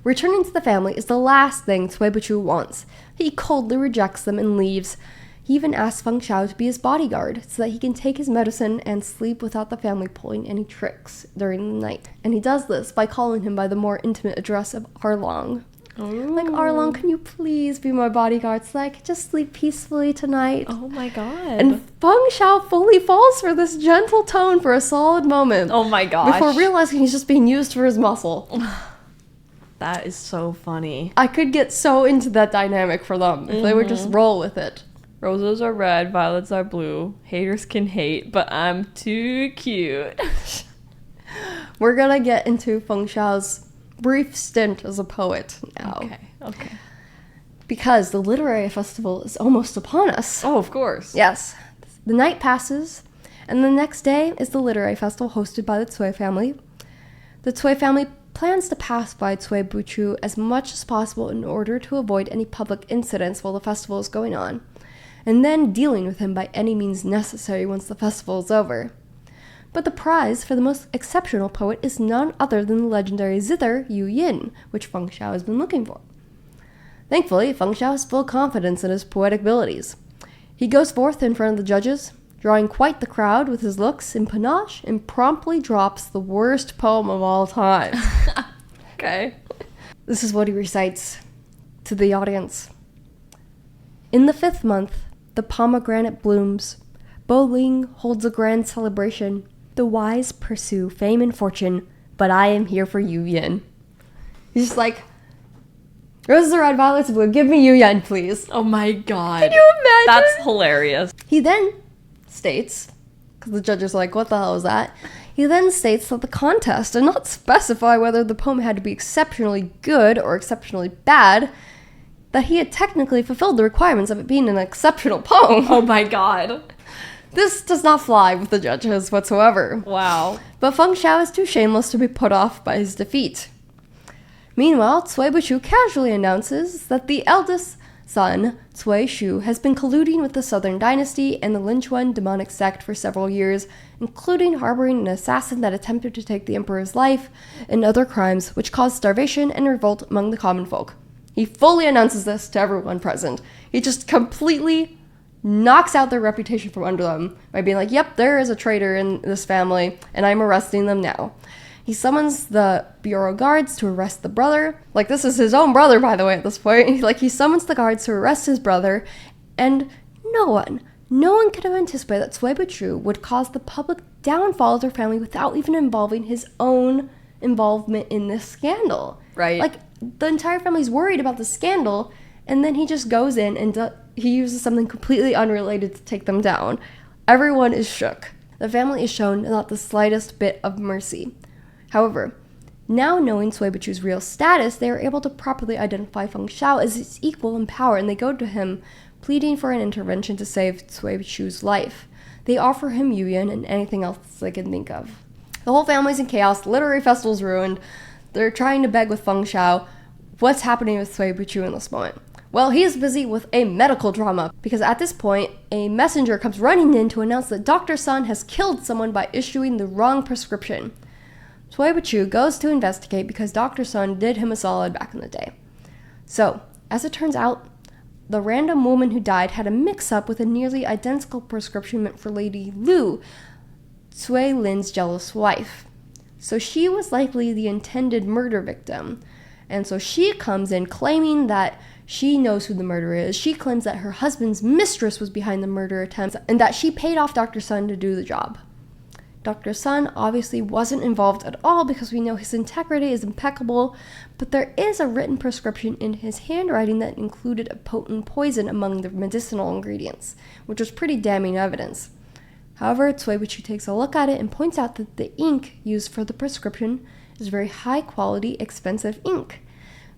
Returning to the family is the last thing Cui Buqu wants. He coldly rejects them and leaves. He even asks Feng Xiao to be his bodyguard so that he can take his medicine and sleep without the family pulling any tricks during the night. And he does this by calling him by the more intimate address of Arlong. Like, Arlong, can you please be my bodyguard so I can just sleep peacefully tonight? Oh my god. And Feng Xiao fully falls for this gentle tone for a solid moment. Oh my gosh. Before realizing he's just being used for his muscle. That is so funny. I could get so into that dynamic for them if they would just roll with it. Roses are red, violets are blue. Haters can hate, but I'm too cute. We're gonna get into Feng Xiao's brief stint as a poet now. Okay. Because the literary festival is almost upon us. Oh, of course. Yes. The night passes, and the next day is the literary festival hosted by the Cui family. The Cui family plans to pacify Cui Buqu as much as possible in order to avoid any public incidents while the festival is going on, and then dealing with him by any means necessary once the festival is over. But the prize for the most exceptional poet is none other than the legendary zither Yu Yin, which Feng Xiao has been looking for. Thankfully, Feng Xiao has full confidence in his poetic abilities. He goes forth in front of the judges, drawing quite the crowd with his looks and panache, and promptly drops the worst poem of all time. Okay. This is what he recites to the audience. In the 5th month, the pomegranate blooms. Boling holds a grand celebration. The wise pursue fame and fortune, but I am here for Yu Yin. He's just like, roses are red, violets are blue. Give me Yu Yin, please. Oh my god. Can you imagine? That's hilarious. He then states, because the judges are like, what the hell is that? He then states that the contest did not specify whether the poem had to be exceptionally good or exceptionally bad, that he had technically fulfilled the requirements of it being an exceptional poem. Oh my god. This does not fly with the judges whatsoever. Wow. But Feng Xiao is too shameless to be put off by his defeat. Meanwhile, Cui Buqu casually announces that the eldest son, Cui Shu, has been colluding with the Southern Dynasty and the Linchuan demonic sect for several years, including harboring an assassin that attempted to take the emperor's life and other crimes which caused starvation and revolt among the common folk. He fully announces this to everyone present. He just completely knocks out their reputation from under them by being like, yep, there is a traitor in this family, and I'm arresting them now. He summons the bureau guards to arrest the brother. Like, this is his own brother, by the way, at this point. He summons the guards to arrest his brother, and no one could have anticipated that Cui Buqu would cause the public downfall of their family without even involving his own involvement in this scandal. Right. Like, the entire family's worried about the scandal, and then he just goes in and he uses something completely unrelated to take them down. Everyone is shook. The family is shown not the slightest bit of mercy. However, now knowing Cui Buqu's real status, they are able to properly identify Feng Xiao as his equal in power, and they go to him pleading for an intervention to save Cui Buqu's life. They offer him Yu Yin and anything else they can think of. The whole family's in chaos, the literary festival's ruined. They're trying to beg with Feng Xiao. What's happening with Cui Buqu in this moment? Well, he is busy with a medical drama, because at this point, a messenger comes running in to announce that Dr. Sun has killed someone by issuing the wrong prescription. Cui Buqu goes to investigate because Dr. Sun did him a solid back in the day. So, as it turns out, the random woman who died had a mix-up with a nearly identical prescription meant for Lady Lu, Cui Lin's jealous wife. So she was likely the intended murder victim. And so she comes in claiming that she knows who the murderer is. She claims that her husband's mistress was behind the murder attempt and that she paid off Dr. Sun to do the job. Dr. Sun obviously wasn't involved at all because we know his integrity is impeccable, but there is a written prescription in his handwriting that included a potent poison among the medicinal ingredients, which was pretty damning evidence. However, Cui Buqu takes a look at it and points out that the ink used for the prescription is very high quality, expensive ink,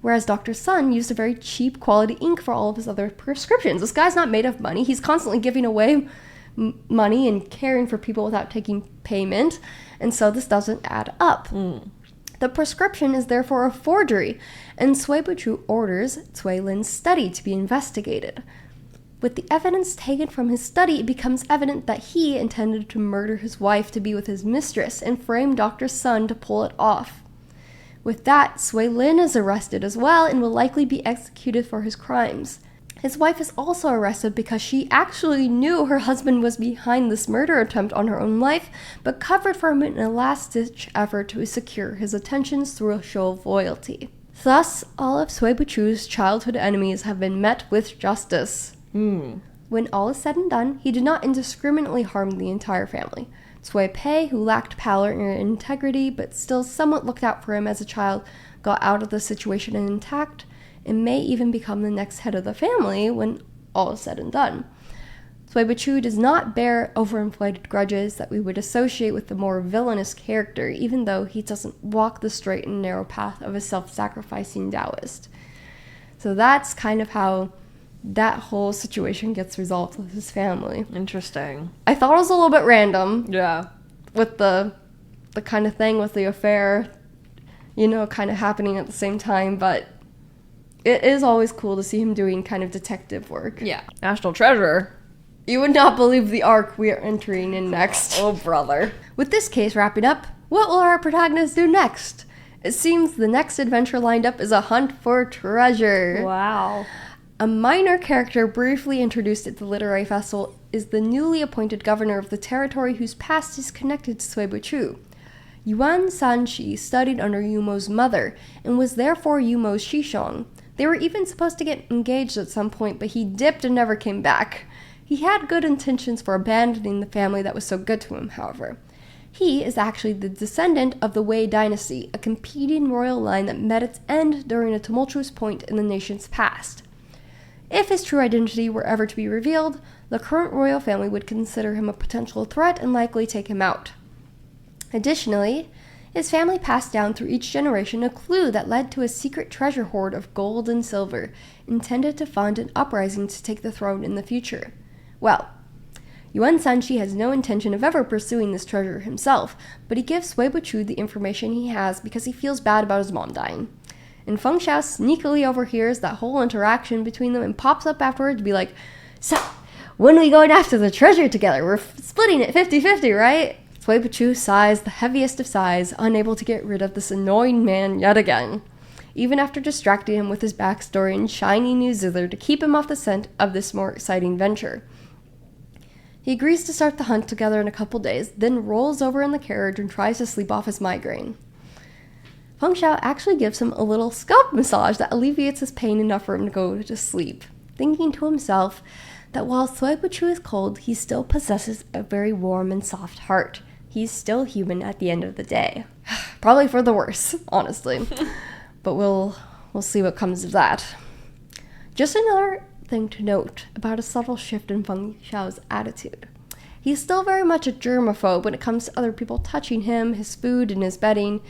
whereas Dr. Sun used a very cheap quality ink for all of his other prescriptions. This guy's not made of money. He's constantly giving away money and caring for people without taking payment, and so this doesn't add up. The prescription is therefore a forgery, and Cui Buqu orders Cui Lin's study to be investigated. With the evidence taken from his study, it becomes evident that he intended to murder his wife to be with his mistress and frame Dr. Sun to pull it off. With that, Cui Lin is arrested as well and will likely be executed for his crimes. His wife is also arrested because she actually knew her husband was behind this murder attempt on her own life, but covered for him in a last-ditch effort to secure his attentions through a show of loyalty. Thus, all of Cui Buqu's childhood enemies have been met with justice. When all is said and done, he did not indiscriminately harm the entire family. Cui Pei, who lacked power and integrity but still somewhat looked out for him as a child, got out of the situation intact and may even become the next head of the family when all is said and done. Cui Buqu does not bear overinflated grudges that we would associate with the more villainous character, even though he doesn't walk the straight and narrow path of a self-sacrificing Taoist. So that's kind of how that whole situation gets resolved with his family. Interesting. I thought it was a little bit random. Yeah. With the kind of thing with the affair, kind of happening at the same time, but it is always cool to see him doing kind of detective work. Yeah. National Treasure. You would not believe the arc we are entering in next. Oh, brother. With this case wrapping up, what will our protagonist do next? It seems the next adventure lined up is a hunt for treasure. Wow. A minor character briefly introduced at the literary festival is the newly appointed governor of the territory whose past is connected to Cui Buqu. Yuan Sanqi studied under Yumo's mother and was therefore Yumo's shishong. They were even supposed to get engaged at some point, but he dipped and never came back. He had good intentions for abandoning the family that was so good to him, however. He is actually the descendant of the Wei dynasty, a competing royal line that met its end during a tumultuous point in the nation's past. If his true identity were ever to be revealed, the current royal family would consider him a potential threat and likely take him out. Additionally, his family passed down through each generation a clue that led to a secret treasure hoard of gold and silver, intended to fund an uprising to take the throne in the future. Well, Yuan Sanqi has no intention of ever pursuing this treasure himself, but he gives Cui Buqu the information he has because he feels bad about his mom dying. And Feng Xiao sneakily overhears that whole interaction between them and pops up afterwards to be like, "So, when are we going after the treasure together? We're splitting it 50-50, right?" Cui Buqu sighs the heaviest of sighs, unable to get rid of this annoying man yet again, even after distracting him with his backstory and shiny new zither to keep him off the scent of this more exciting venture. He agrees to start the hunt together in a couple days, then rolls over in the carriage and tries to sleep off his migraine. Feng Xiao actually gives him a little scalp massage that alleviates his pain enough for him to go to sleep, thinking to himself that while Cui Buqu is cold, he still possesses a very warm and soft heart. He's still human at the end of the day. Probably for the worse, honestly. But we'll see what comes of that. Just another thing to note about a subtle shift in Feng Xiao's attitude. He's still very much a germaphobe when it comes to other people touching him, his food and his bedding,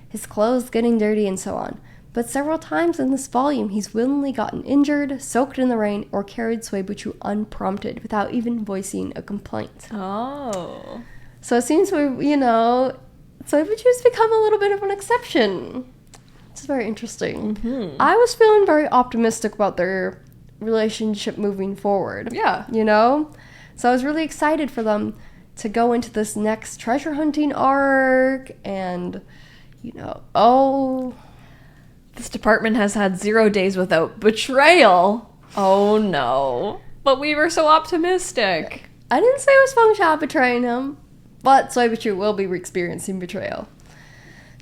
his clothes getting dirty, and so on. But several times in this volume, he's willingly gotten injured, soaked in the rain, or carried Cui Buqu unprompted without even voicing a complaint. Oh. So it seems Cui Buqu's become a little bit of an exception. It's very interesting. Mm-hmm. I was feeling very optimistic about their relationship moving forward. Yeah. So I was really excited for them to go into this next treasure hunting arc and, This department has had 0 days without betrayal. Oh no. But we were so optimistic. I didn't say it was Feng Xiao betraying him, but Cui Buqu will be experiencing betrayal.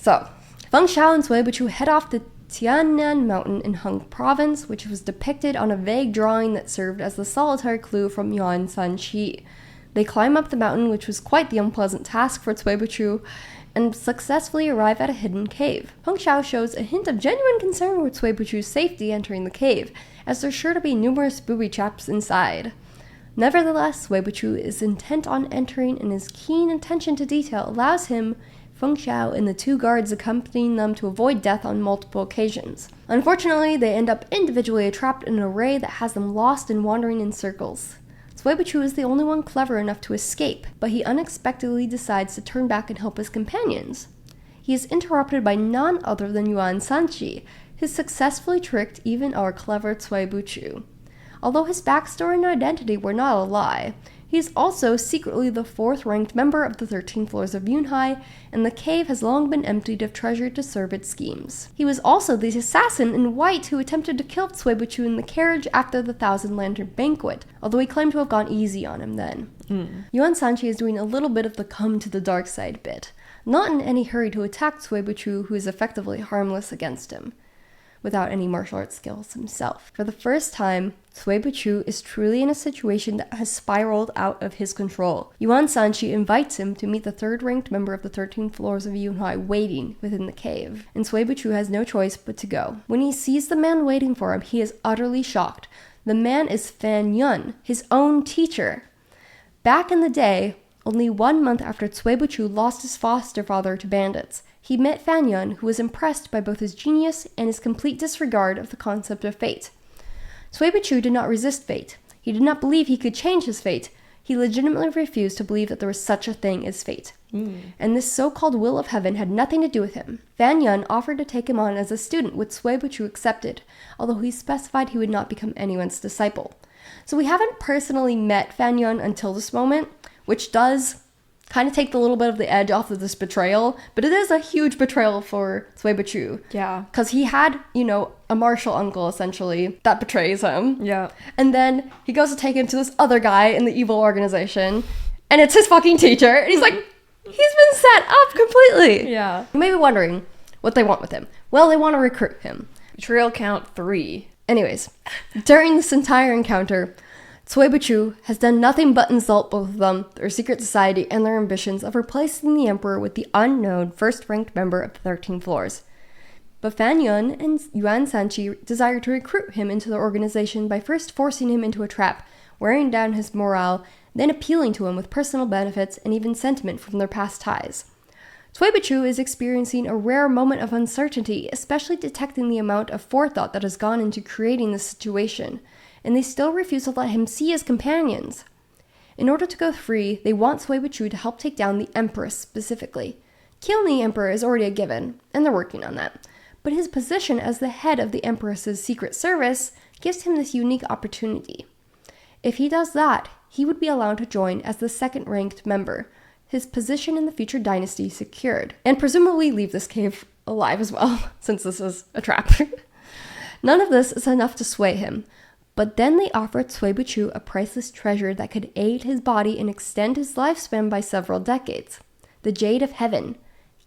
So, Feng Xiao and Cui Buqu head off to Tiannan Mountain in Hung Province, which was depicted on a vague drawing that served as the solitary clue from Yuan Sanqi. They climb up the mountain, which was quite the unpleasant task for Cui Buqu, and successfully arrive at a hidden cave. Feng Xiao shows a hint of genuine concern with Cui Buqu's safety entering the cave, as there's sure to be numerous booby traps inside. Nevertheless, Cui Buqu is intent on entering, and his keen attention to detail allows him, Feng Xiao, and the 2 guards accompanying them to avoid death on multiple occasions. Unfortunately, they end up individually trapped in an array that has them lost and wandering in circles. Cui Buqu is the only one clever enough to escape, but he unexpectedly decides to turn back and help his companions. He is interrupted by none other than Yuan Sanqi, who successfully tricked even our clever Cui Buqu. Although his backstory and identity were not a lie, he is also secretly the 4th-ranked member of the 13 floors of Yunhai, and the cave has long been emptied of treasure to serve its schemes. He was also the assassin in white who attempted to kill Cui Buqu in the carriage after the Thousand Lantern banquet, although he claimed to have gone easy on him then. Yuan Sanqi is doing a little bit of the come to the dark side bit, not in any hurry to attack Cui Buqu, who is effectively harmless against him. without any martial arts skills himself. For the first time, Cui Buqu is truly in a situation that has spiraled out of his control. Yuan Sanchi invites him to meet the third-ranked member of the 13 floors of Yunhai waiting within the cave, and Cui Buqu has no choice but to go. When he sees the man waiting for him, he is utterly shocked. The man is Fan Yun, his own teacher. Back in the day, only 1 month after Cui Buqu lost his foster father to bandits, he met Fan Yun, who was impressed by both his genius and his complete disregard of the concept of fate. Cui Buqu did not resist fate. He did not believe he could change his fate. He legitimately refused to believe that there was such a thing as fate. And this so-called will of heaven had nothing to do with him. Fan Yun offered to take him on as a student, which Cui Buqu accepted, although he specified he would not become anyone's disciple. So we haven't personally met Fan Yun until this moment, which does kind of take a little bit of the edge off of this betrayal, but it is a huge betrayal for Cui Buqu. Yeah. Because he had, a martial uncle, essentially, that betrays him. Yeah. And then he goes to take him to this other guy in the evil organization, and it's his fucking teacher, and he's like, he's been set up completely. Yeah. You may be wondering what they want with him. Well, they want to recruit him. Betrayal count 3. Anyways, during this entire encounter, Cui Buqu has done nothing but insult both of them, their secret society, and their ambitions of replacing the emperor with the unknown first-ranked member of the 13 floors. But Fan Yun and Yuan Sanchi desire to recruit him into their organization by first forcing him into a trap, wearing down his morale, then appealing to him with personal benefits and even sentiment from their past ties. Cui Buqu is experiencing a rare moment of uncertainty, especially detecting the amount of forethought that has gone into creating this situation, and they still refuse to let him see his companions. In order to go free, they want Cui Buqu to help take down the Empress specifically. Killing the Emperor is already a given, and they're working on that. But his position as the head of the Empress's secret service gives him this unique opportunity. If he does that, he would be allowed to join as the second-ranked member, his position in the future dynasty secured, and presumably leave this cave alive as well, since this is a trap. None of this is enough to sway him, but then they offered Cui Buqu a priceless treasure that could aid his body and extend his lifespan by several decades. The Jade of Heaven.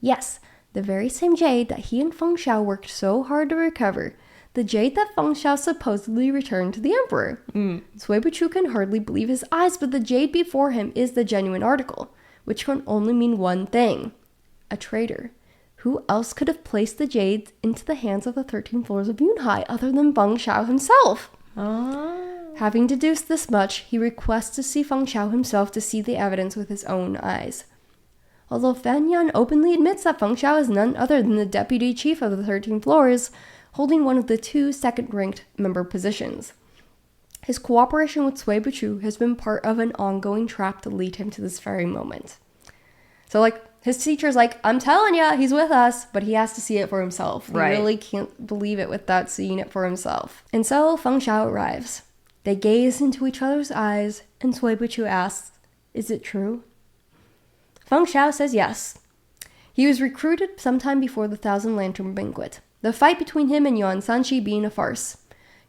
Yes, the very same jade that he and Feng Xiao worked so hard to recover. The jade that Feng Xiao supposedly returned to the emperor. Cui Buqu can hardly believe his eyes, but the jade before him is the genuine article, which can only mean one thing: a traitor. Who else could have placed the jade into the hands of the 13 floors of Yunhai other than Feng Xiao himself? Having deduced this much, he requests to see Feng Xiao himself to see the evidence with his own eyes. Although Fan Yun openly admits that Feng Xiao is none other than the deputy chief of the 13 floors, holding one of the 2 second-ranked member positions. His cooperation with Cui Buqu has been part of an ongoing trap to lead him to this very moment. So, his teacher's like, I'm telling ya, he's with us, but he has to see it for himself. Right. He really can't believe it without seeing it for himself. And so Feng Xiao arrives. They gaze into each other's eyes, and Cui Buqu asks, is it true? Feng Xiao says yes. He was recruited sometime before the Thousand Lantern Banquet, the fight between him and Yuan Sanchi being a farce.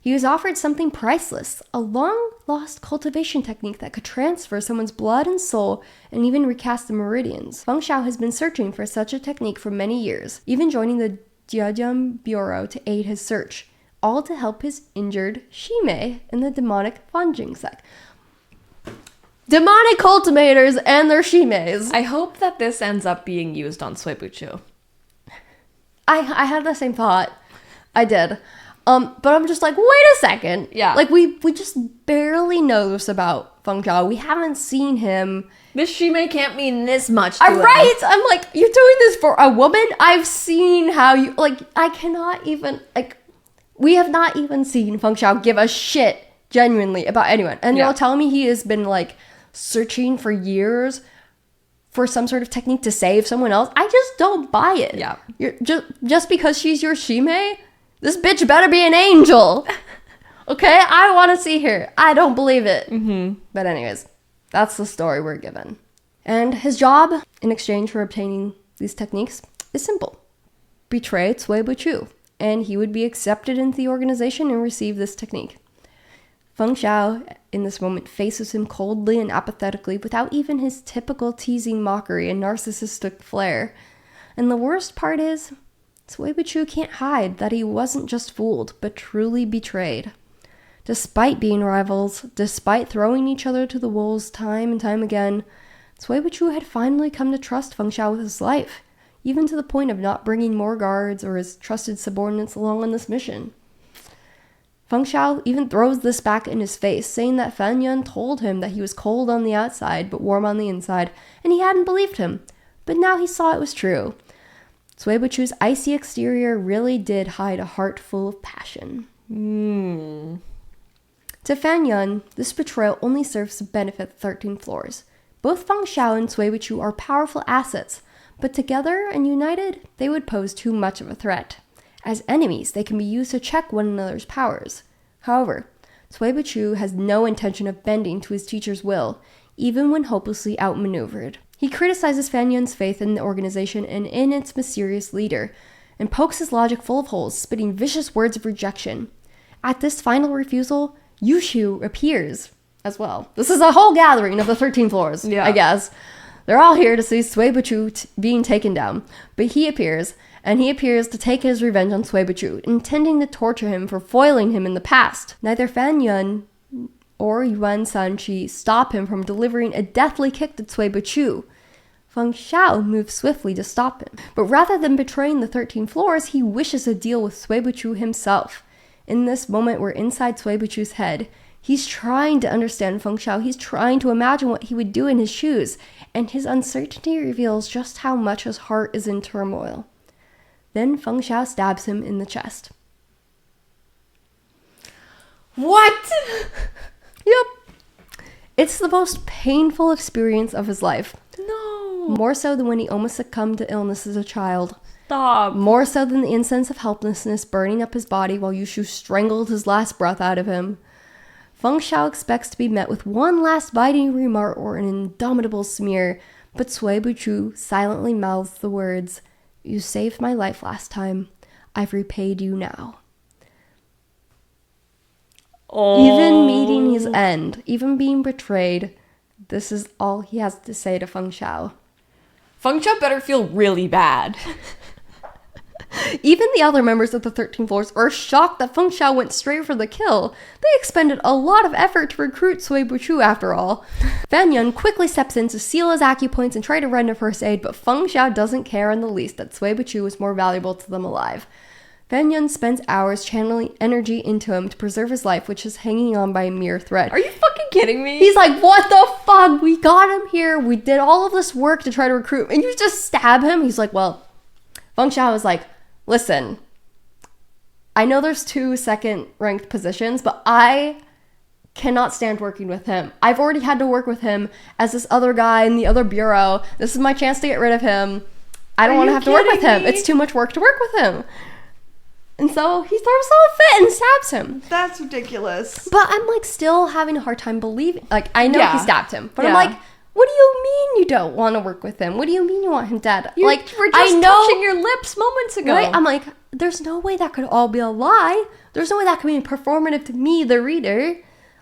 He was offered something priceless, a long-lost cultivation technique that could transfer someone's blood and soul and even recast the meridians. Feng Xiao has been searching for such a technique for many years, even joining the Jiajiang Bureau to aid his search, all to help his injured Shimei in the demonic Fanjing sect. Demonic cultivators and their Shimeis. I hope that this ends up being used on Cui Buqu. I had the same thought. I did. But I'm just like, wait a second. Yeah. We just barely know this about Feng Xiao. We haven't seen him. This Shimei can't mean this much to him. Right? I'm like, you're doing this for a woman? I've seen how you, I cannot even, we have not even seen Feng Xiao give a shit genuinely about anyone. And you're telling me he has been, searching for years for some sort of technique to save someone else? I just don't buy it. Yeah. You're just because she's your Shimei? This bitch better be an angel. Okay? I want to see her. I don't believe it. But anyways, that's the story we're given. And his job, in exchange for obtaining these techniques, is simple. Betray Cui Buqu, and he would be accepted into the organization and receive this technique. Feng Xiao, in this moment, faces him coldly and apathetically without even his typical teasing mockery and narcissistic flair. And the worst part is, Cui Buqu can't hide that he wasn't just fooled, but truly betrayed. Despite being rivals, despite throwing each other to the wolves time and time again, Cui Buqu had finally come to trust Feng Xiao with his life, even to the point of not bringing more guards or his trusted subordinates along on this mission. Feng Xiao even throws this back in his face, saying that Fan Yun told him that he was cold on the outside but warm on the inside, and he hadn't believed him. But now he saw it was true. Cui Buqu's icy exterior really did hide a heart full of passion. To Fan Yun, this betrayal only serves to benefit the 13 floors. Both Feng Xiao and Cui Buqu are powerful assets, but together and united, they would pose too much of a threat. As enemies, they can be used to check one another's powers. However, Cui Buqu has no intention of bending to his teacher's will, even when hopelessly outmaneuvered. He criticizes Fan Yun's faith in the organization and in its mysterious leader, and pokes his logic full of holes, spitting vicious words of rejection. At this final refusal, Yushu appears as well. This is a whole gathering of the 13 floors, I guess. They're all here to see Cui Buqu being taken down, but he appears, and he appears to take his revenge on Cui Buqu, intending to torture him for foiling him in the past. Neither Fan Yun or Yuan Sanqi stop him from delivering a deathly kick to Cui Buqu. Feng Xiao moves swiftly to stop him, but rather than betraying the 13 floors, he wishes to deal with Cui Buqu himself. In this moment, we're inside Cui Buqu's head. He's trying to understand Feng Xiao. He's trying to imagine what he would do in his shoes, and his uncertainty reveals just how much his heart is in turmoil. Then Feng Xiao stabs him in the chest. What? Yep. It's the most painful experience of his life. No. More so than when he almost succumbed to illness as a child. Stop. More so than the incense of helplessness burning up his body while Yushu strangled his last breath out of him. Feng Xiao expects to be met with one last biting remark or an indomitable smear, but Cui Buqu silently mouths the words, "You saved my life last time. I've repaid you now." Oh. Even meeting his end, even being betrayed, this is all he has to say to Feng Xiao. Feng Xiao better feel really bad. Even the other members of the 13 floors are shocked that Feng Xiao went straight for the kill. They expended a lot of effort to recruit Cui Buqu after all. Fan Yun quickly steps in to seal his acupoints and try to render first aid, but Feng Xiao doesn't care in the least that Cui Buqu is more valuable to them alive. Fan Yun spends hours channeling energy into him to preserve his life, which is hanging on by a mere thread. Are you fucking kidding me? He's like, what the fuck? We got him here. We did all of this work to try to recruit him, and you just stab him? He's like, well, Feng Xiao is like, listen, I know there's 2 second-ranked positions, but I cannot stand working with him. I've already had to work with him as this other guy in the other bureau. This is my chance to get rid of him. I don't want to have to work with him. It's too much work to work with him. And so he throws a fit and stabs him. That's ridiculous. But I'm like still having a hard time believing. Like, I know he stabbed him, but I'm Yeah. like, what do you mean you don't want to work with him? What do you mean you want him dead? You like, were just touching your lips moments ago. Right? I'm like, there's no way that could all be a lie. There's no way that could be performative to me, the reader.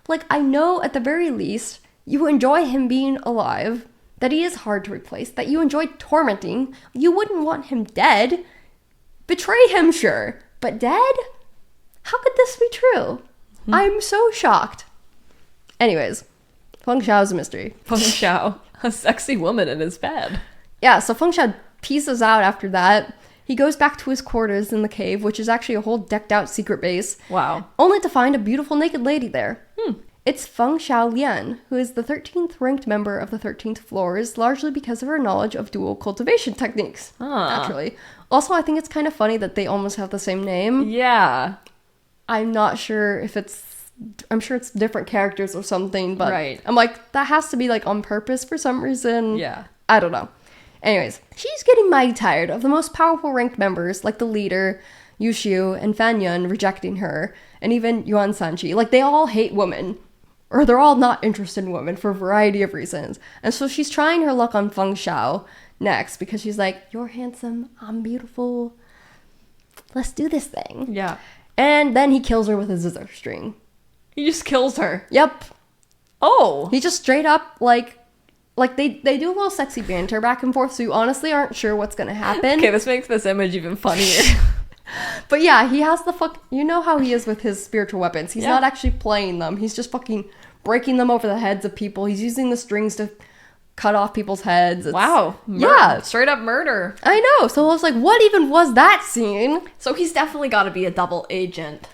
Like, I know at the very least you enjoy him being alive, that he is hard to replace, that you enjoy tormenting. You wouldn't want him dead. Betray him, sure. But dead? How could this be true? I'm so shocked. Anyways, Feng Xiao is a mystery. Feng Xiao, a sexy woman in his bed. Yeah, so Feng Xiao pieces out after that. He goes back to his quarters in the cave, which is actually a whole decked out secret base. Wow. Only to find a beautiful naked lady there. It's Feng Xiao Lian, who is the 13th ranked member of the 13th floors, largely because of her knowledge of dual cultivation techniques. Naturally. Also, I think it's kind of funny that they almost have the same name. Yeah. I'm not sure if I'm sure it's different characters or something, but right. I'm like, that has to be like on purpose for some reason. Yeah. I don't know. Anyways, she's getting mighty tired of the most powerful ranked members, like the leader, Yushu, and Fan Yun rejecting her, and even Yuan Sanqi. Like, they all hate women, or they're all not interested in women for a variety of reasons. And so she's trying her luck on Feng Xiao next, because she's like, you're handsome, I'm beautiful, let's do this thing. Yeah. And then he kills her with a scissor string. He just kills her. Yep. Oh. He just straight up, like, like they do a little sexy banter back and forth, so you honestly aren't sure what's gonna happen. Okay, this makes this image even funnier. But yeah, he has you know how he is with his spiritual weapons. He's Yeah. not actually playing them. He's just fucking breaking them over the heads of people. He's using the strings to cut off people's heads. Wow. Yeah. Straight up murder. I know. So I was like, what even was that scene? So he's definitely got to be a double agent.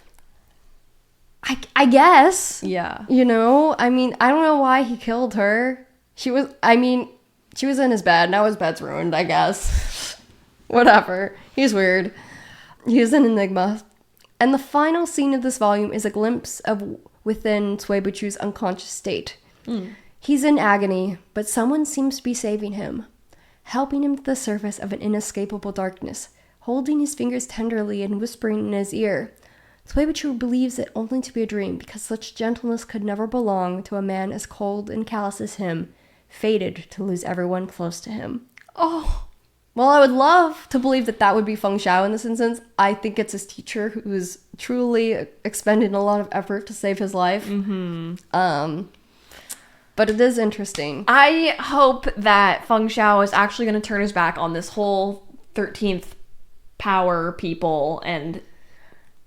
I guess. Yeah. You know, I mean, I don't know why he killed her. She was in his bed. Now his bed's ruined, I guess. Whatever. He's weird. He's an enigma. And the final scene of this volume is a glimpse of within Cui Buqu's unconscious state. He's in agony, but someone seems to be saving him, helping him to the surface of an inescapable darkness, holding his fingers tenderly and whispering in his ear. Cui Buqu believes it only to be a dream, because such gentleness could never belong to a man as cold and callous as him, fated to lose everyone close to him. Oh. Well, I would love to believe that would be Feng Xiao in this instance. I think it's his teacher who's truly expended a lot of effort to save his life. But it is interesting. I hope that Feng Xiao is actually going to turn his back on this whole 13th power people. And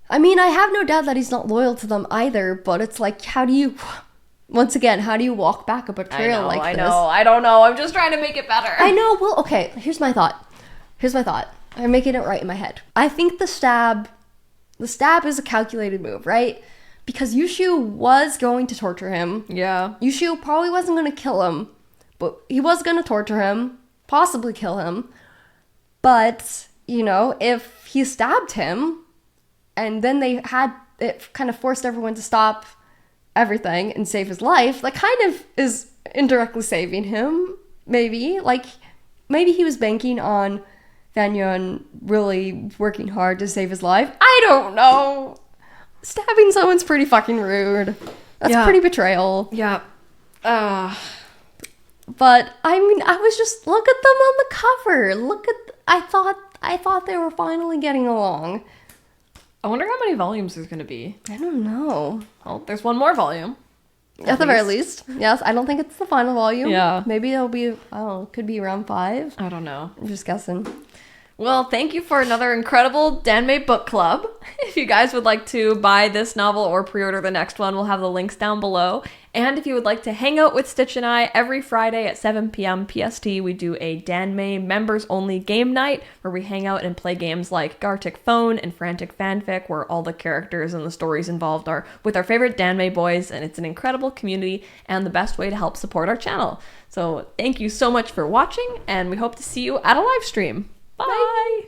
I mean, I have no doubt that he's not loyal to them either, but it's like, how do you walk back a betrayal like this? I don't know. I'm just trying to make it better. I know. Well, okay, here's my thought. I'm making it right in my head. I think the stab is a calculated move, right? Because Yushu was going to torture him. Yeah. Yushu probably wasn't going to kill him, but he was going to torture him, possibly kill him. But, you know, if he stabbed him, and then it kind of forced everyone to stop everything and save his life, that kind of is indirectly saving him, maybe. Like, maybe he was banking on Fan Yuan really working hard to save his life. I don't know. Stabbing someone's pretty fucking rude. That's pretty betrayal. Yeah. But, I mean, I was just, look at them on the cover. I thought they were finally getting along. I wonder how many volumes there's going to be. I don't know. Well, there's one more volume. At the very least. Yes, I don't think it's the final volume. Yeah. Maybe it'll be, it could be around 5. I don't know. I'm just guessing. Well, thank you for another incredible Danmei Book Club. If you guys would like to buy this novel or pre-order the next one, we'll have the links down below. And if you would like to hang out with Stitch and I, every Friday at 7 p.m. PST, we do a Danmei members-only game night where we hang out and play games like Gartic Phone and Frantic Fanfic, where all the characters and the stories involved are with our favorite Danmei boys, and it's an incredible community and the best way to help support our channel. So thank you so much for watching, and we hope to see you at a live stream. Bye!